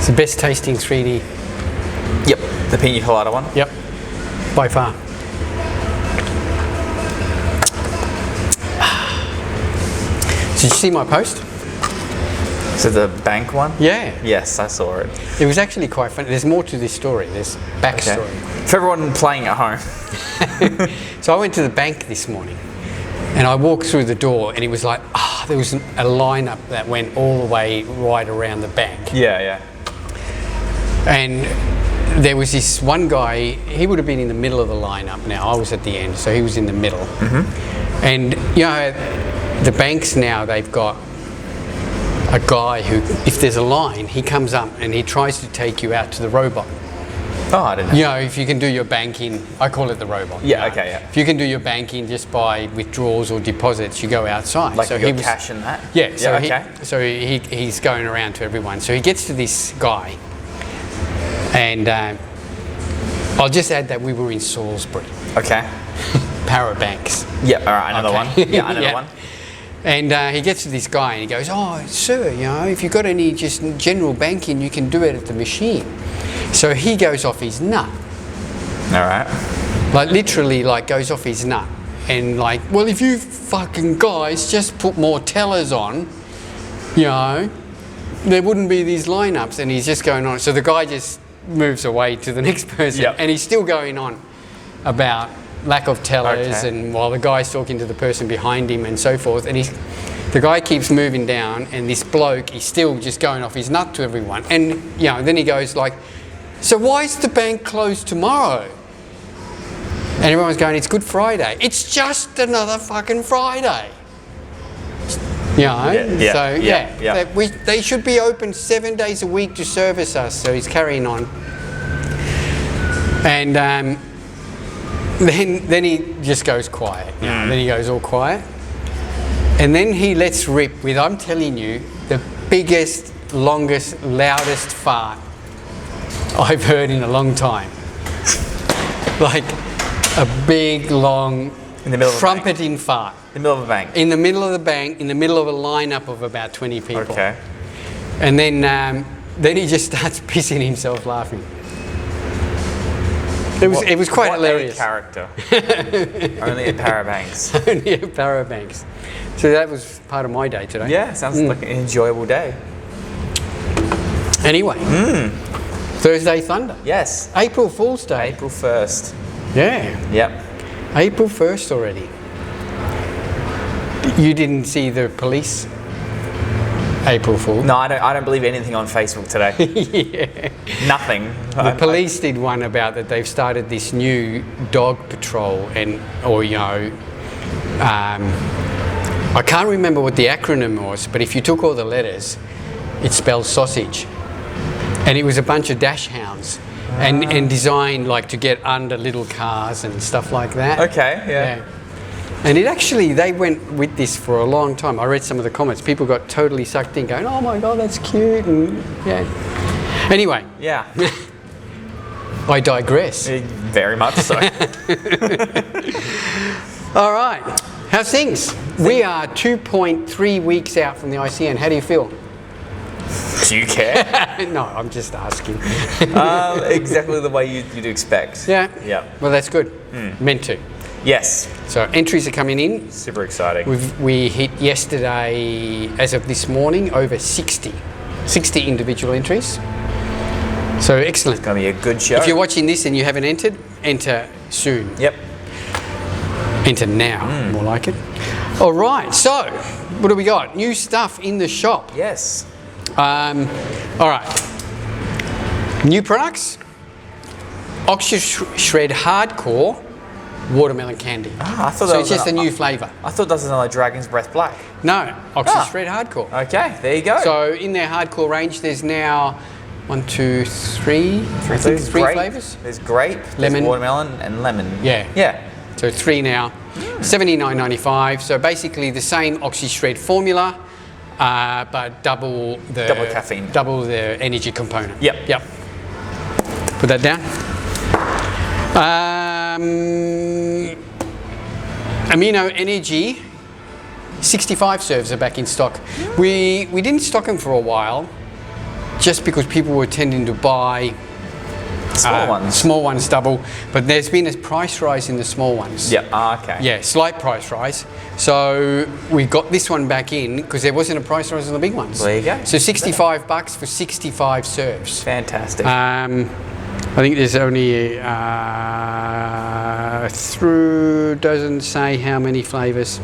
It's the best tasting 3D. Yep, the pina colada one. Yep, by far. Did you see my post? So the bank one? Yeah. Yes, I saw it. It was actually quite funny. There's more to this story. There's backstory. Okay. For everyone playing at home. So I went to the bank this morning and I walked through the door and it was like, there was a lineup that went all the way right around the bank. Yeah. And there was this one guy, he would have been in the middle of the lineup now. I was at the end, so he was in the middle. Mm-hmm. And, you know, the banks now, they've got a guy who, if there's a line, he comes up and he tries to take you out to the robot. Oh, I didn't know. You know, if you can do your banking, I call it the robot. Yeah, you know? okay, yeah. If you can do your banking just by withdrawals or deposits, you go outside. Like so you got cash and that? Yeah, so, okay. he's going around to everyone. So he gets to this guy, and I'll just add that we were in Salisbury. Okay. Parabanks. Yeah, all right, another one. Yeah, another one. And he gets to this guy and he goes, "Oh, sir, you know, if you've got any just general banking, you can do it at the machine." So he goes off his nut. All right. Like literally, like goes off his nut, and like, well, if you fucking guys just put more tellers on, you know, there wouldn't be these lineups. And he's just going on. So the guy just moves away to the next person, yep. and he's still going on about lack of tellers, okay. and while the guy's talking to the person behind him and so forth, and the guy keeps moving down, and this bloke is still just going off his nut to everyone, and you know, then he goes like, "So why is the bank closed tomorrow?" And everyone's going, "It's Good Friday." It's just another fucking Friday. You know, they should be open 7 days a week to service us. So he's carrying on, and then he just goes quiet. You know, then he goes all quiet, and then he lets rip with, I'm telling you, the biggest, longest, loudest fart I've heard in a long time. Like a big, long, trumpeting fart. In the middle of a bank? In the middle of the bank, in the middle of a lineup of about 20 people. Okay. And then he just starts pissing himself laughing. It was quite hilarious. A character. Only at Parabanks. Only at Parabanks. So that was part of my day today. Yeah, sounds like an enjoyable day. Anyway, Thursday Thunder. Yes. April Fool's Day. April 1st. Yeah. Yep. April 1st already. You didn't see the police April Fool? No, I don't believe anything on Facebook today. Yeah. Nothing. The police did one about that they've started this new dog patrol, I can't remember what the acronym was, but if you took all the letters, it spells sausage. And it was a bunch of dash hounds and designed like to get under little cars and stuff like that. Okay, yeah. And they went with this for a long time. I read some of the comments. People got totally sucked in going, "Oh my God, that's cute." And yeah. Anyway. Yeah. I digress. Very much so. All right. How's things? We are 2.3 weeks out from the ICN. How do you feel? Do you care? No, I'm just asking. Exactly the way you'd expect. Yeah? Yeah. Well, that's good. Meant to. Yes. So entries are coming in. Super exciting. We hit yesterday, as of this morning, over 60 individual entries. So excellent. It's going to be a good show. If you're watching this and you haven't entered, enter soon. Yep. Enter now, more like it. All right, so what do we got? New stuff in the shop. Yes. All right. New products. Oxyshred Hardcore Watermelon Candy. I thought so it's just a new flavour. I thought that was another Dragon's Breath Black. No, Oxyshred Hardcore. Okay, there you go. So in their hardcore range, there's now 1, 2, 3. I think 3 flavours. There's grape, lemon, there's watermelon, and lemon. Yeah. Yeah. So 3 now. $79.95. So basically the same Oxyshred formula, but double caffeine, double the energy component. Yep. Yep. Put that down. Amino Energy 65 serves are back in stock. We didn't stock them for a while just because people were tending to buy small ones double, but there's been a price rise in the small ones. Yeah, okay. Yeah, slight price rise. So we got this one back in because there wasn't a price rise on the big ones. There you go. So $65 for 65 serves. Fantastic. I think there's only doesn't say how many flavours.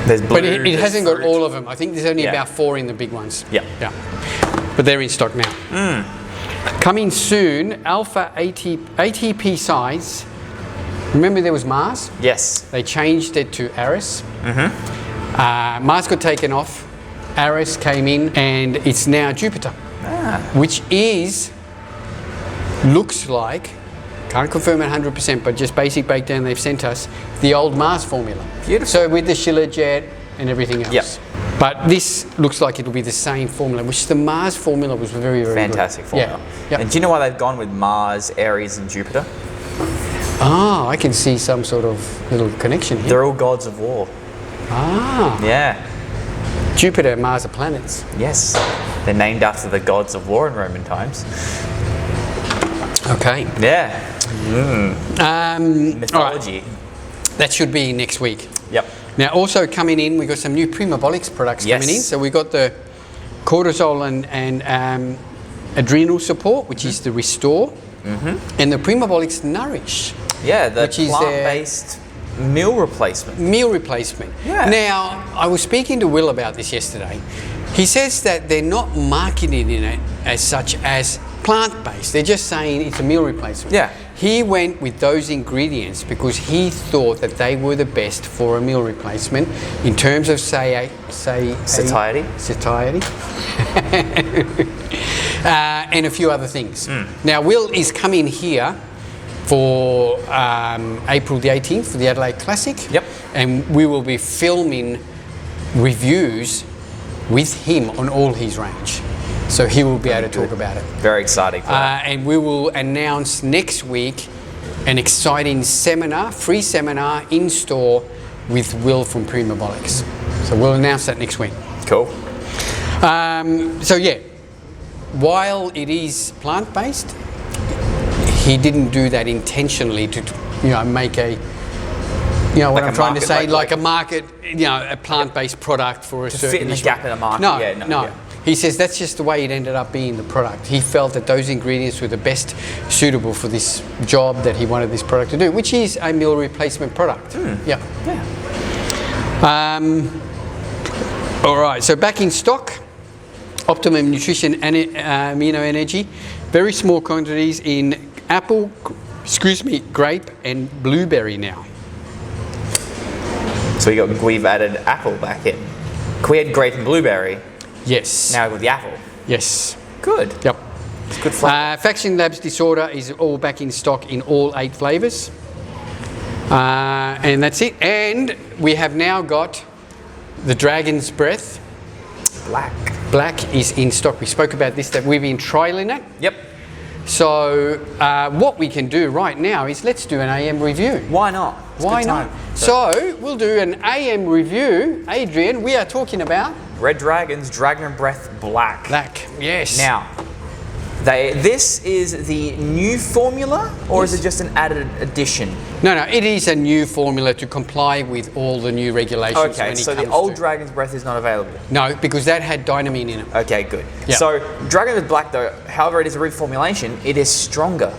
There's blue, But it hasn't got all of them. I think there's only Yeah. about 4 in the big ones. Yeah. Yeah. But they're in stock now. Coming soon, Alpha ATP size. Remember there was Mars? Yes. They changed it to Aris. Mars got taken off. Aris came in, and it's now Jupiter, which looks like, can't confirm it 100%, but just basic breakdown they've sent us, the old Mars formula. Beautiful. So with the Schiller jet and everything else. Yep. But this looks like it'll be the same formula, which the Mars formula was very, very Fantastic good. formula. Yeah. Yep. And do you know why they've gone with Mars, Aries, and Jupiter? Ah, I can see some sort of little connection here. They're all gods of war. Ah, Yeah. Jupiter and Mars are planets. Yes. They're named after the gods of war in Roman times. Okay. Yeah. All Mythology. right. That should be next week. Yep. Now, also coming in, we've got some new Primabolics products coming in. So we've got the cortisol and adrenal support, which is the Restore, and the Primabolics Nourish. Yeah, the which is plant-based meal replacement. Meal replacement. Yeah. Now, I was speaking to Will about this yesterday. He says that they're not marketing it as such as plant-based. They're just saying it's a meal replacement. Yeah. He went with those ingredients because he thought that they were the best for a meal replacement in terms of Satiety. satiety, and a few other things. Now, Will is coming here for April the 18th for the Adelaide Classic. Yep. And we will be filming reviews with him on all his range. So he will be able to talk about it. Very exciting. For that. And we will announce next week an exciting seminar, free seminar in store with Will from Primabolics. So we'll announce that next week. Cool. So yeah, while it is plant-based, he didn't do that intentionally to, make a, what Like I'm a trying to market, say, like a market, a plant-based product for a certain fit in the issue. gap in the market. No, Yeah, no. yeah. He says that's just the way it ended up being the product. He felt that those ingredients were the best suitable for this job that he wanted this product to do, which is a meal replacement product. Yeah. All right, so back in stock, Optimum Nutrition and Amino Energy, very small quantities in apple, grape and blueberry now. So we've added apple back in. We had grape and blueberry. Yes. Now with the apple. Yes. Good. Yep. It's good flavour. Faction Labs Disorder is all back in stock in all 8 flavours. And that's it. And we have now got the Dragon's Breath. Black is in stock. We spoke about this, that we've been trialling it. Yep. So what we can do right now is let's do an AM review. Why not? It's Why good not? time. So we'll do an AM review. Adrian, we are talking about Red Dragon's Dragon Breath Black. Black. Yes. Now, this is the new formula, or is it just an added addition? No, it is a new formula to comply with all the new regulations. Okay, when it so the comes old to- Dragon's Breath is not available. No, because that had dynamine in it. Okay, good. Yeah. So Dragon Breath Black, though, however it is a reformulation, it is stronger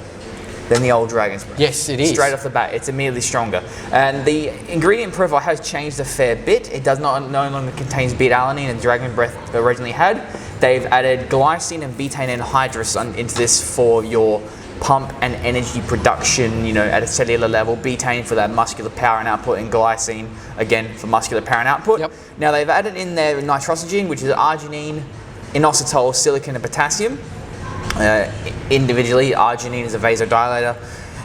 than the old Dragon's Breath. Yes, it is. Straight off the bat, it's immediately stronger. And the ingredient profile has changed a fair bit. It does not no longer contains beta-alanine as Dragon Breath originally had. They've added glycine and betaine anhydrous into this for your pump and energy production, at a cellular level. Betaine for that muscular power and output, and glycine, again, for muscular power and output. Yep. Now, they've added in there nitrosogene, which is arginine, inositol, silicon, and potassium. Individually, arginine is a vasodilator.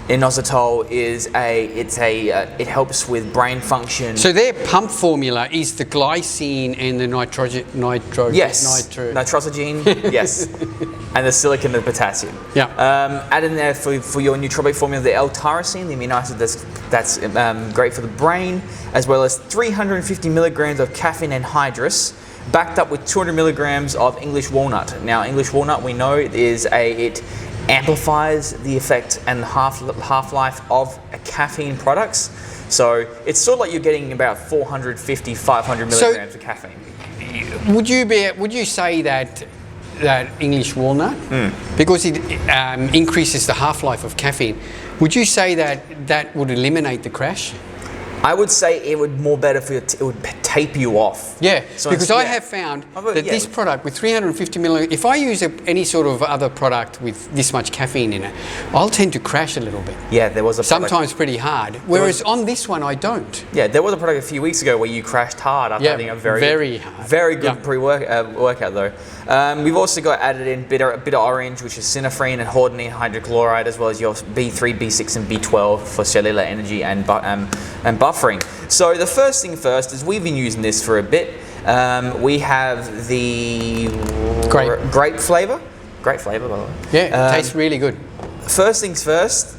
Inositol is it helps with brain function. So their pump formula is the glycine and the nitrosogene. Yes, and the silicon and the potassium. Yeah. Add in there for your nootropic formula the L-tyrosine, the amino acid that's great for the brain, as well as 350 milligrams of caffeine anhydrous, backed up with 200 milligrams of English walnut. Now, English walnut, we know, it amplifies the effect and half-life of caffeine products. So it's sort of like you're getting about 450, 500 milligrams of caffeine. Would you say that English walnut, because it increases the half-life of caffeine, would you say that would eliminate the crash? I would say it would more better for it would tape you off. Yeah, so because I have found that this product with 350 milligrams, if I use any sort of other product with this much caffeine in it, I'll tend to crash a little bit. Yeah, there was a product, sometimes pretty hard. Whereas on this one, I don't. Yeah, there was a product a few weeks ago where you crashed hard after having a very good workout though. We've also got added in bitter orange, which is synephrine and hordenine hydrochloride, as well as your B3, B6, and B12 for cellular energy and buffering. So the first thing first is we've been using this for a bit. We have the grape flavor. Great flavor, by the way. Yeah, it tastes really good. First things first,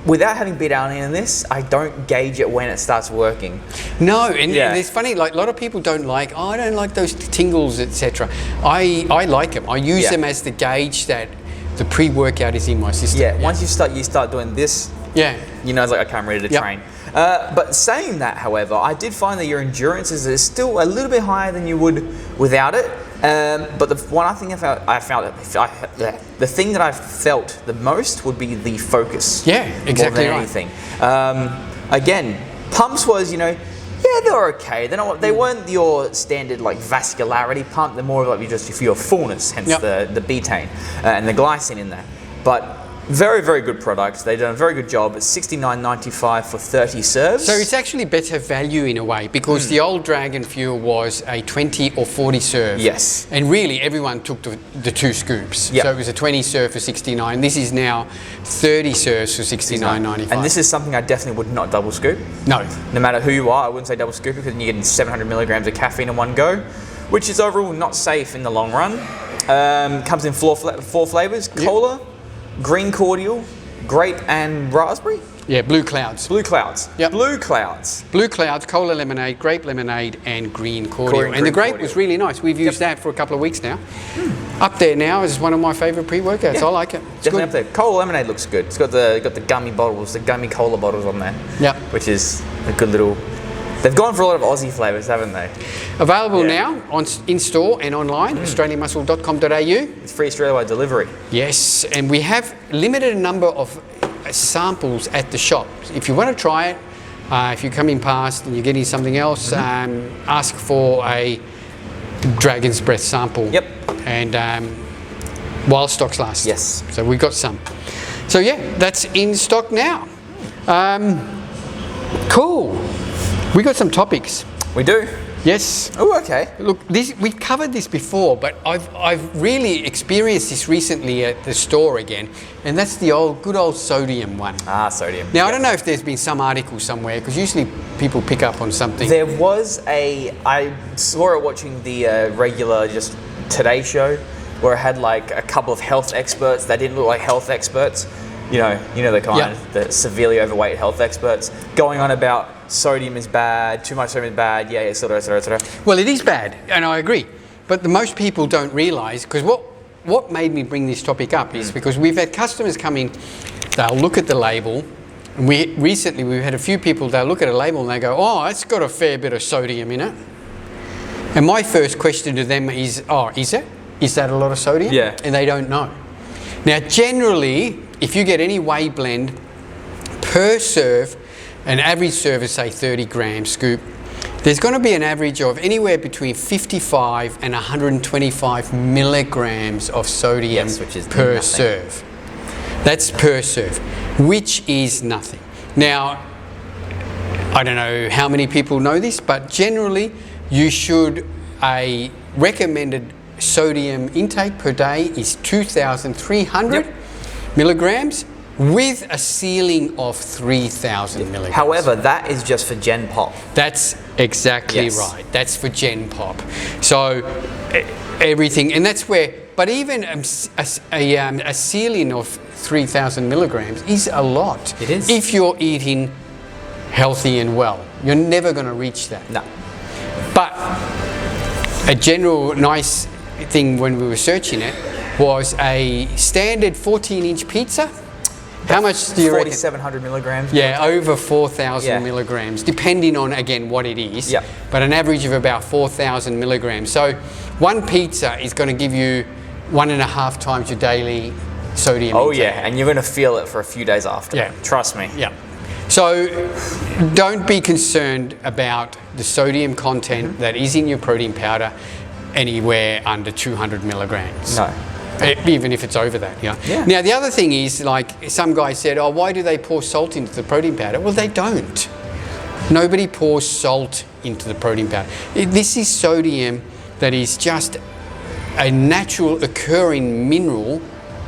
without having beta-alanine in this, I don't gauge it when it starts working. No, and it's funny, like a lot of people don't like, I don't like those tingles, etc. I like them. I use them as the gauge that the pre-workout is in my system. Yeah, once you start doing this, you know, it's like, okay, I'm ready to train. But saying that, however, I did find that your endurance is still a little bit higher than you would without it. But the one thing the thing that I felt the most would be the focus. Yeah, exactly more than anything. Again, pumps was, you know, they were okay. They weren't your standard like vascularity pump. They're more like just for your fullness, hence the betaine and the glycine in there. But very, very good products. They've done a very good job. It's $69.95 for 30 serves. So it's actually better value in a way, because the old Dragon Fuel was a 20 or 40 serve. Yes. And really everyone took the 2 scoops. Yep. So it was a 20 serve for $69. This is now 30 serves for $69.95. And this is something I definitely would not double scoop. No. No matter who you are, I wouldn't say double scoop it, because you're getting 700 milligrams of caffeine in one go, which is overall not safe in the long run. Comes in 4 flavors: cola, green cordial, grape and raspberry. Yeah, blue clouds. Blue clouds. Yep. Blue clouds. Blue clouds, cola lemonade, grape lemonade, and green cordial. And the grape was really nice. We've used that for a couple of weeks now. Up there now is one of my favourite pre-workouts. I like it. It's definitely good. up there. Cola lemonade looks good. It's got the gummy bottles, the gummy cola bottles on there. Yeah. Which is a good little. They've gone for a lot of Aussie flavours, haven't they? Available now in store and online, australianmuscle.com.au. It's free Australia-wide delivery. Yes, and we have limited number of samples at the shop. If you want to try it, if you're coming past and you're getting something else, ask for a Dragon's Breath sample. Yep. And while stocks last. Yes. So we've got some. So yeah, that's in stock now. Cool. We got some topics. We do. Yes. Oh, okay. Look, we've covered this before, but I've really experienced this recently at the store again, and that's the good old sodium one. Ah, sodium. Now, I don't know if there's been some article somewhere, because usually people pick up on something. There was I saw it watching the regular just Today show, where it had like a couple of health experts that didn't look like health experts. You know the kind of the severely overweight health experts going on about sodium is bad, too much sodium is bad, etc., etc. Well, it is bad, and I agree. But most people don't realise, because what made me bring this topic up is because we've had customers come in, they'll look at the label, and we've had a few people, they'll look at a label and they go, oh, it's got a fair bit of sodium in it. And my first question to them is, oh, is it? Is that a lot of sodium? Yeah. And they don't know. Now, generally, if you get any whey blend per serve, an average serve is say 30 grams scoop, there's going to be an average of anywhere between 55 and 125 milligrams of sodium which is per nothing. serve. That's per serve, which is nothing. Now, I don't know how many people know this, but generally a recommended sodium intake per day is 2,300 milligrams with a ceiling of 3,000 milligrams. However, that is just for Gen Pop. That's exactly right. That's for Gen Pop. So everything, and that's where, but even a ceiling of 3,000 milligrams is a lot. It is. If you're eating healthy and well. You're never going to reach that. No. But a general nice thing when we were searching it was a standard 14-inch pizza. How much do you reckon? 4,700 milligrams. Yeah, over 4,000 Yeah. milligrams, depending on, again, what it is. Yep. But an average of about 4,000 milligrams. So one pizza is going to give you 1.5 times your daily sodium Oh intake. yeah, and you're going to feel it for a few days after. Yeah. Trust me. Yeah. So don't be concerned about the sodium content that is in your protein powder anywhere under 200 milligrams. No. Even if it's over that, yeah. Now the other thing is, like some guy said, oh, why do they pour salt into the protein powder? Well, they don't. Nobody pours salt into the protein powder. This is sodium that is just a natural occurring mineral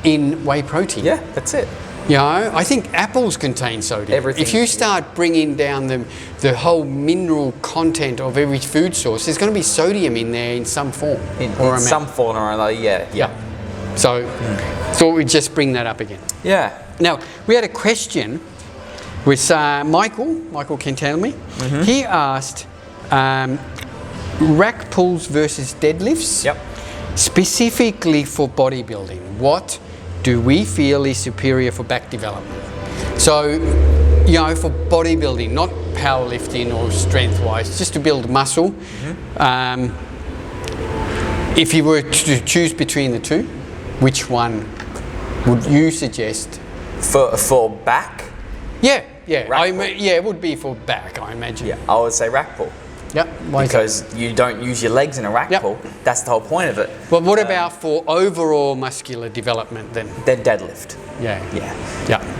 in whey protein. Yeah, that's it. You know, I think apples contain sodium. Everything. If you start bringing down the whole mineral content of every food source, there's going to be sodium in there in some form. In some form or another, yeah. So, thought we'd just bring that up again. Yeah. Now, we had a question with Michael Kentelme. He asked, rack pulls versus deadlifts, Yep. specifically for bodybuilding, what do we feel is superior for back development? So, you know, for bodybuilding, not powerlifting or strength-wise, just to build muscle. If you were to choose between the two, which one would you suggest? For back? Yeah. Rack pull. Yeah, it would be for back, I imagine. Yeah, I would say rack pull. Yep. Why is that? Because you don't use your legs in a rack Yep. pull. That's the whole point of it. But what about for overall muscular development then? Then deadlift. Yeah.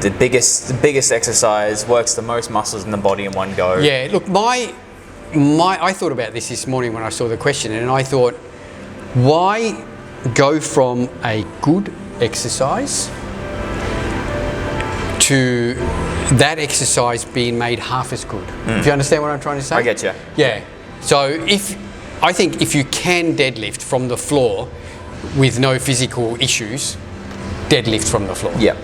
The biggest exercise, works the most muscles in the body in one go. Yeah, look, I thought about this morning when I saw the question, and I thought, why go from a good exercise to that exercise being made half as good? Do you understand what I'm trying to say? I get you. Yeah. So I think if you can deadlift from the floor with no physical issues, deadlift from the floor. Yeah.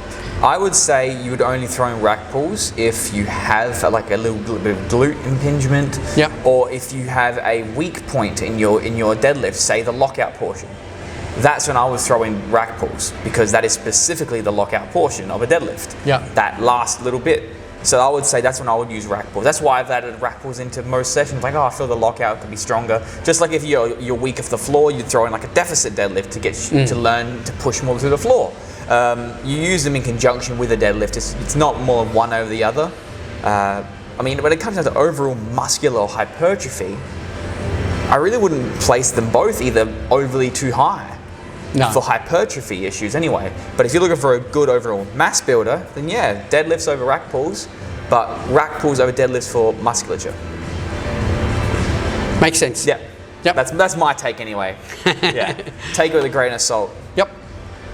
I would say you would only throw in rack pulls if you have like a little bit of glute impingement, Yep. or if you have a weak point in your deadlift, say the lockout portion. That's when I would throw in rack pulls, because that is specifically the lockout portion of a deadlift. Yeah. That last little bit. So I would say that's when I would use rack pulls. That's why I've added rack pulls into most sessions. Like, oh, I feel the lockout could be stronger. Just like if you're weak off the floor, you'd throw in like a deficit deadlift to get to learn to push more through the floor. You use them in conjunction with a deadlift. It's not more one over the other. I mean, when it comes down to overall muscular hypertrophy, I really wouldn't place them both either overly too high. No. For hypertrophy issues anyway. But if you're looking for a good overall mass builder, then yeah, deadlifts over rack pulls, but rack pulls over deadlifts for musculature. Makes sense. Yeah. Yep. That's my take anyway. Yeah. Take it with a grain of salt. Yep.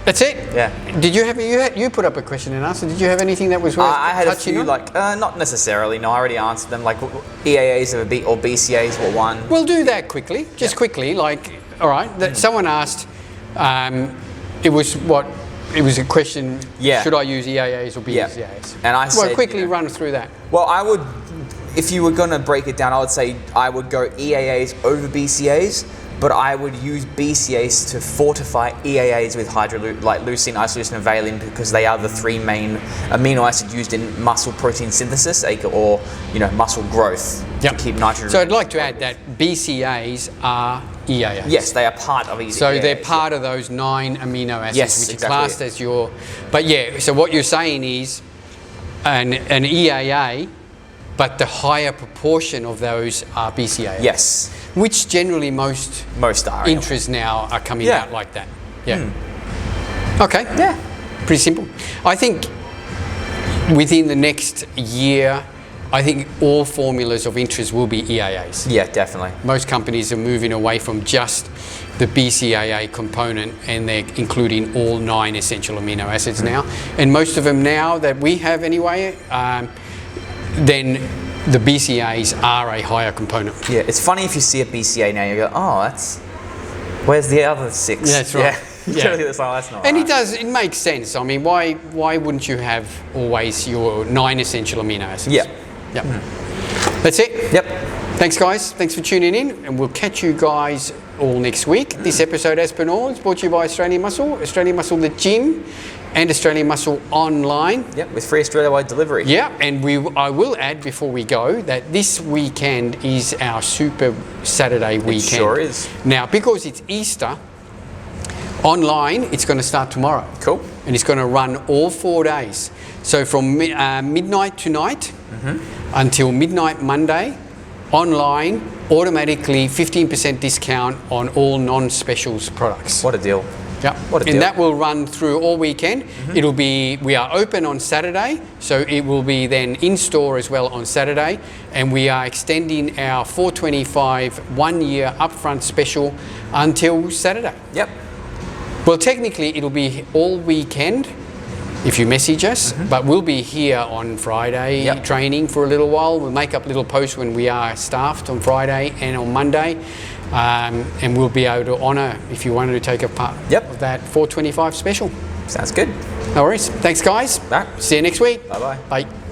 That's it. Yeah. Did you have you put up a question and answer? Did you have anything that was worth I had a touching few, on? like, not necessarily, no, I already answered them, like EAAs or BCAAs were one. We'll do that quickly, just quickly. Like, all right, someone asked. It was a question. Yeah. Should I use EAAs or BCAAs? Yeah. And I said, quickly you know, run through that. Well, I would, if you were going to break it down, I would say I would go EAAs over BCAAs, but I would use BCAAs to fortify EAAs with like leucine, isoleucine, and valine, because they are the three main amino acids used in muscle protein synthesis, or muscle growth to keep nitrogen. So I'd like to add that BCAAs are EAAs. Yes, they are part of these. So EAAs, they're part of those 9 amino acids, Yes, which exactly. are classed as your. But yeah, so what you're saying is an EAA, but the higher proportion of those are BCAAs. Yes. Which generally most are. intras now are coming Yeah. out like that. Yeah. Okay. Yeah. Pretty simple. I think within the next year, I think all formulas of intras will be EAAs. Yeah, definitely. Most companies are moving away from just the BCAA component, and they're including all 9 essential amino acids now. And most of them now that we have anyway, then the BCAAs are a higher component. Yeah, it's funny if you see a BCA now, you go, oh, where's the other 6? Yeah, that's right. Yeah. Yeah. That's not And right. it makes sense. I mean, why wouldn't you have always your 9 essential amino acids? Yeah. Yep. That's it. Yep. Thanks, guys. Thanks for tuning in, and we'll catch you guys all next week. This episode, as per normal, is brought to you by Australian Muscle the gym, and Australian Muscle online. Yep, with free Australia-wide delivery. Yeah, and I will add before we go that this weekend is our Super Saturday weekend. It sure is. Now, because it's Easter, online it's going to start tomorrow. Cool. And it's going to run all 4 days. So from midnight tonight until midnight Monday, online, automatically 15% discount on all non-specials products. What a deal. Yeah, and that will run through all weekend. We are open on Saturday, so it will be then in store as well on Saturday, and we are extending our 425 1-year upfront special until Saturday. Yep. Well, technically it'll be all weekend if you message us, but we'll be here on Friday training for a little while. We'll make up little posts when we are staffed on Friday and on Monday. And we'll be able to honour if you wanted to take a part of that 425 special. Sounds good. No worries. Thanks, guys. Bye. See you next week. Bye-bye. Bye.